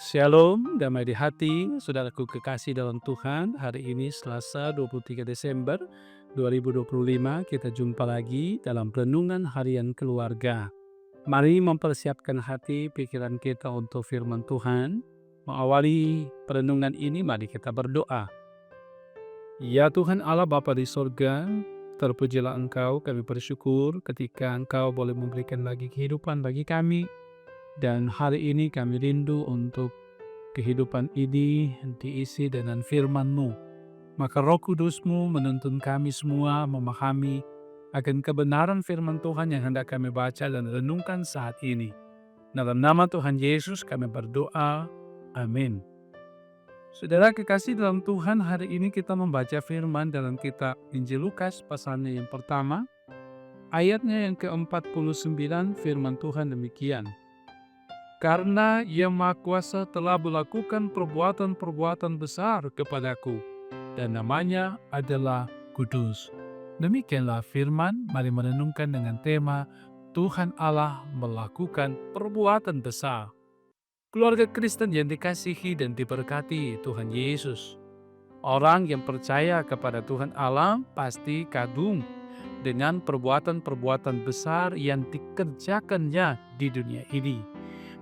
Shalom, damai di hati, saudaraku kekasih dalam Tuhan. Hari ini Selasa 23 Desember 2025, kita jumpa lagi dalam renungan harian keluarga. Mari mempersiapkan hati, pikiran kita untuk firman Tuhan. Mengawali perenungan ini, mari kita berdoa. Ya Tuhan Allah Bapa di sorga, terpujilah Engkau, kami bersyukur ketika Engkau boleh memberikan lagi kehidupan bagi kami. Dan hari ini kami rindu untuk kehidupan ini diisi dengan firman-Mu. Maka Roh Kudus-Mu menuntun kami semua memahami akan kebenaran firman Tuhan yang hendak kami baca dan renungkan saat ini. Dalam nama Tuhan Yesus kami berdoa. Amin. Saudara kekasih dalam Tuhan, hari ini kita membaca firman dalam kitab Injil Lukas pasalnya yang pertama. Ayatnya yang ke-49, firman Tuhan demikian. Karena Ia Maha Kuasa telah melakukan perbuatan-perbuatan besar kepadaku, dan namanya adalah Kudus. Demikianlah firman, mari merenungkan dengan tema Tuhan Allah melakukan perbuatan besar. Keluarga Kristen yang dikasihi dan diberkati Tuhan Yesus. Orang yang percaya kepada Tuhan Allah pasti kagum dengan perbuatan-perbuatan besar yang dikerjakannya di dunia ini.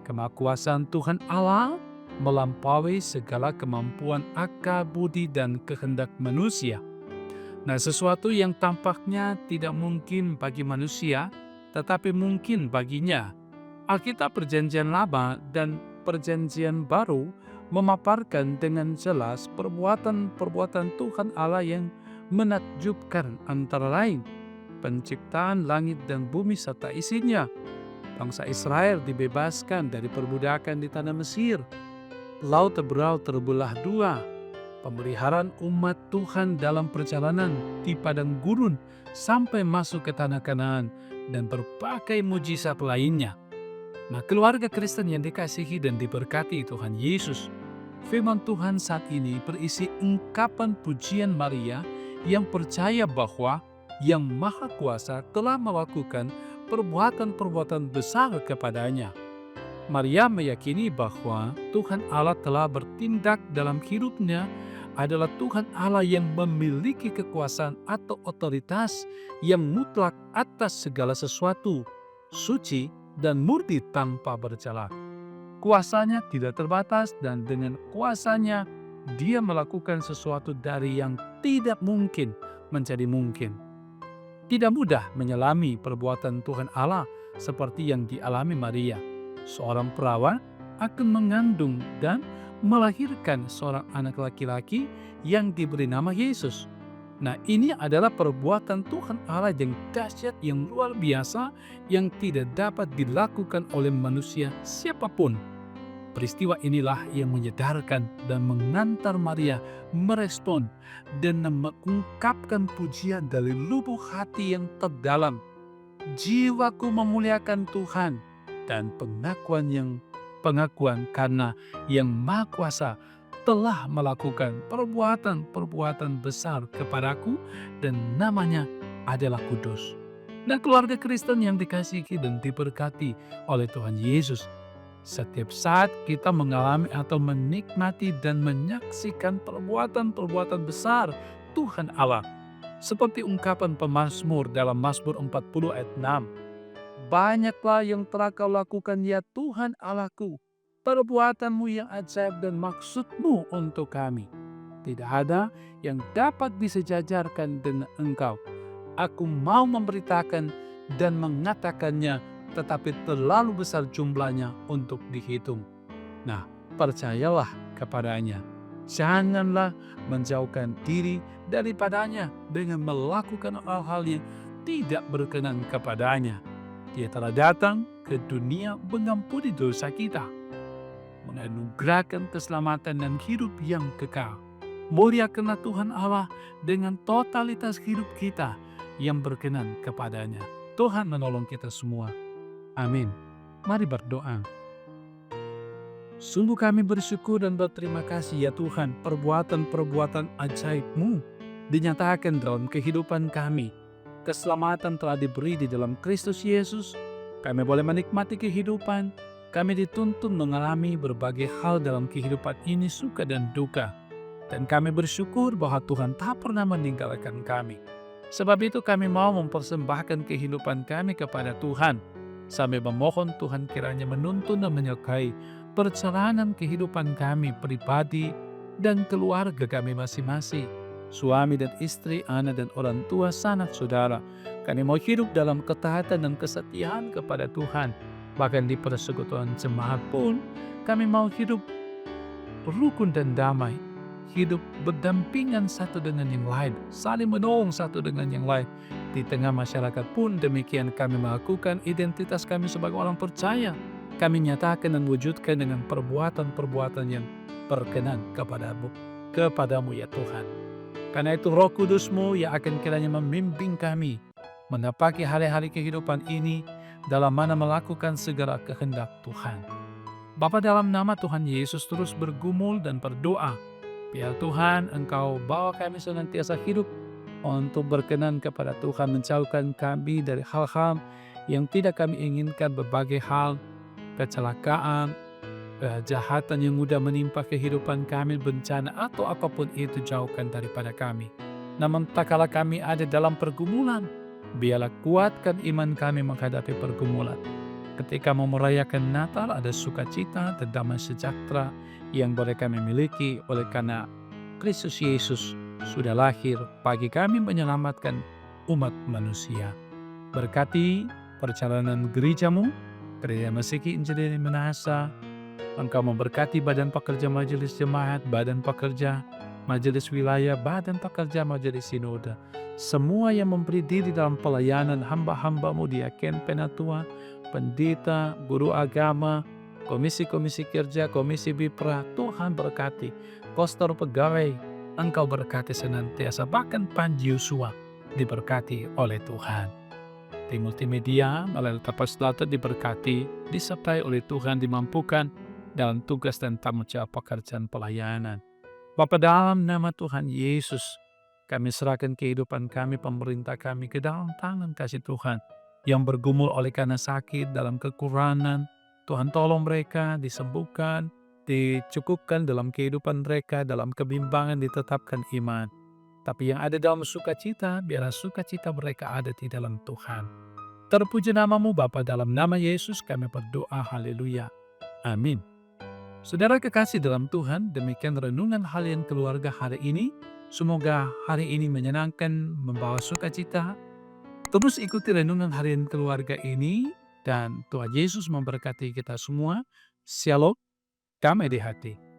Kemahakuasaan Tuhan Allah melampaui segala kemampuan akal, budi, dan kehendak manusia. Nah, sesuatu yang tampaknya tidak mungkin bagi manusia, tetapi mungkin baginya. Alkitab Perjanjian Lama dan Perjanjian Baru memaparkan dengan jelas perbuatan-perbuatan Tuhan Allah yang menakjubkan, antara lain penciptaan langit dan bumi serta isinya. Bangsa Israel dibebaskan dari perbudakan di tanah Mesir. Laut Teberal terbelah dua. Pemeliharaan umat Tuhan dalam perjalanan di padang gurun sampai masuk ke tanah Kanaan dan berbagai mujizat lainnya. Nah, keluarga Kristen yang dikasihi dan diberkati Tuhan Yesus, firman Tuhan saat ini berisi ungkapan pujian Maria yang percaya bahwa Yang Maha Kuasa telah melakukan perbuatan-perbuatan besar kepadanya. Maria meyakini bahwa Tuhan Allah telah bertindak dalam hidupnya adalah Tuhan Allah yang memiliki kekuasaan atau otoritas yang mutlak atas segala sesuatu, suci dan murni tanpa bercela. Kuasanya tidak terbatas dan dengan kuasanya Dia melakukan sesuatu dari yang tidak mungkin menjadi mungkin. Tidak mudah menyelami perbuatan Tuhan Allah seperti yang dialami Maria. Seorang perawan akan mengandung dan melahirkan seorang anak laki-laki yang diberi nama Yesus. Nah, ini adalah perbuatan Tuhan Allah yang dahsyat, yang luar biasa, yang tidak dapat dilakukan oleh manusia siapapun. Peristiwa inilah yang menyedarkan dan mengantar Maria merespon dan mengungkapkan pujian dari lubuk hati yang terdalam. Jiwaku memuliakan Tuhan, dan pengakuan karena Yang Maha Kuasa telah melakukan perbuatan-perbuatan besar kepadaku dan namanya adalah Kudus. Nah, keluarga Kristen yang dikasihi dan diberkati oleh Tuhan Yesus, setiap saat kita mengalami atau menikmati dan menyaksikan perbuatan-perbuatan besar Tuhan Allah. Seperti ungkapan pemazmur dalam Mazmur 40 ayat 6. Banyaklah yang telah Kau lakukan ya Tuhan Allahku, perbuatan-Mu yang ajaib dan maksud-Mu untuk kami. Tidak ada yang dapat disejajarkan dengan Engkau. Aku mau memberitakan dan mengatakannya, tetapi terlalu besar jumlahnya untuk dihitung. Nah, percayalah kepadanya. Janganlah menjauhkan diri daripadanya dengan melakukan hal-hal yang tidak berkenan kepadanya. Dia telah datang ke dunia mengampuni dosa kita, menganugerahkan keselamatan dan hidup yang kekal. Muliakanlah Tuhan Allah dengan totalitas hidup kita yang berkenan kepadanya. Tuhan menolong kita semua. Amin. Mari berdoa. Sungguh kami bersyukur dan berterima kasih ya Tuhan, perbuatan-perbuatan ajaib-Mu dinyatakan dalam kehidupan kami. Keselamatan telah diberi di dalam Kristus Yesus. Kami boleh menikmati kehidupan Kami dituntun mengalami berbagai hal dalam kehidupan ini, suka dan duka. Dan kami bersyukur bahwa Tuhan tak pernah meninggalkan kami. Sebab itu kami mau mempersembahkan kehidupan kami kepada Tuhan, sambil memohon Tuhan kiranya menuntun dan menyertai perjalanan kehidupan kami pribadi dan keluarga kami masing-masing. Suami dan istri, anak dan orang tua, sanak saudara. Kami mau hidup dalam ketaatan dan kesetiaan kepada Tuhan. Bahkan di persekutuan jemaat pun kami mau hidup rukun dan damai, hidup berdampingan satu dengan yang lain, saling menolong satu dengan yang lain. Di tengah masyarakat pun demikian kami melakukan identitas kami sebagai orang percaya. Kami nyatakan dan wujudkan dengan perbuatan-perbuatan yang berkenan kepadamu ya Tuhan. Karena itu Roh Kudus-Mu yang akan kiranya membimbing kami menapaki hari-hari kehidupan ini dalam mana melakukan segala kehendak Tuhan. Bapa, dalam nama Tuhan Yesus terus bergumul dan berdoa, biar Tuhan Engkau bawa kami senantiasa hidup untuk berkenan kepada Tuhan, menjauhkan kami dari hal-hal yang tidak kami inginkan, berbagai hal, kecelakaan, kejahatan yang mudah menimpa kehidupan kami, bencana atau apapun itu jauhkan daripada kami. Namun tak kala kami ada dalam pergumulan, biarlah kuatkan iman kami menghadapi pergumulan. Ketika mau merayakan Natal, ada sukacita dan damai sejahtera yang boleh kami miliki oleh karena Kristus Yesus sudah lahir bagi kami menyelamatkan umat manusia. Berkati perjalanan gereja-Mu, Gereja Mesiki Injili Minahasa. Engkau memberkati badan pekerja majelis jemaat, badan pekerja majelis wilayah, badan pekerja majelis sinode. Semua yang memberi diri dalam pelayanan hamba-hamba-Mu di Aken Penatua, pendeta, guru agama, komisi-komisi kerja, komisi BIPRA, Tuhan berkati. Kostor pegawai, Engkau berkati senantiasa, bahkan Panji Yosua diberkati oleh Tuhan. Di multimedia, melalui Tapas Selatan diberkati, disertai oleh Tuhan, dimampukan dalam tugas dan tanggung jawab pekerjaan pelayanan. Bapa, dalam nama Tuhan Yesus, kami serahkan kehidupan kami, pemerintah kami ke dalam tangan kasih Tuhan. Yang bergumul oleh karena sakit, dalam kekurangan, Tuhan tolong mereka disembuhkan, dicukupkan dalam kehidupan mereka, dalam kebimbangan ditetapkan iman. Tapi yang ada dalam sukacita, biarlah sukacita mereka ada di dalam Tuhan. Terpuji nama-Mu Bapa, dalam nama Yesus kami berdoa, haleluya, amin. Saudara kekasih dalam Tuhan, demikian renungan harian keluarga hari ini. Semoga hari ini menyenangkan, membawa sukacita. Terus ikuti renungan harian keluarga ini, dan Tuhan Yesus memberkati kita semua. Shalom, damai di hati.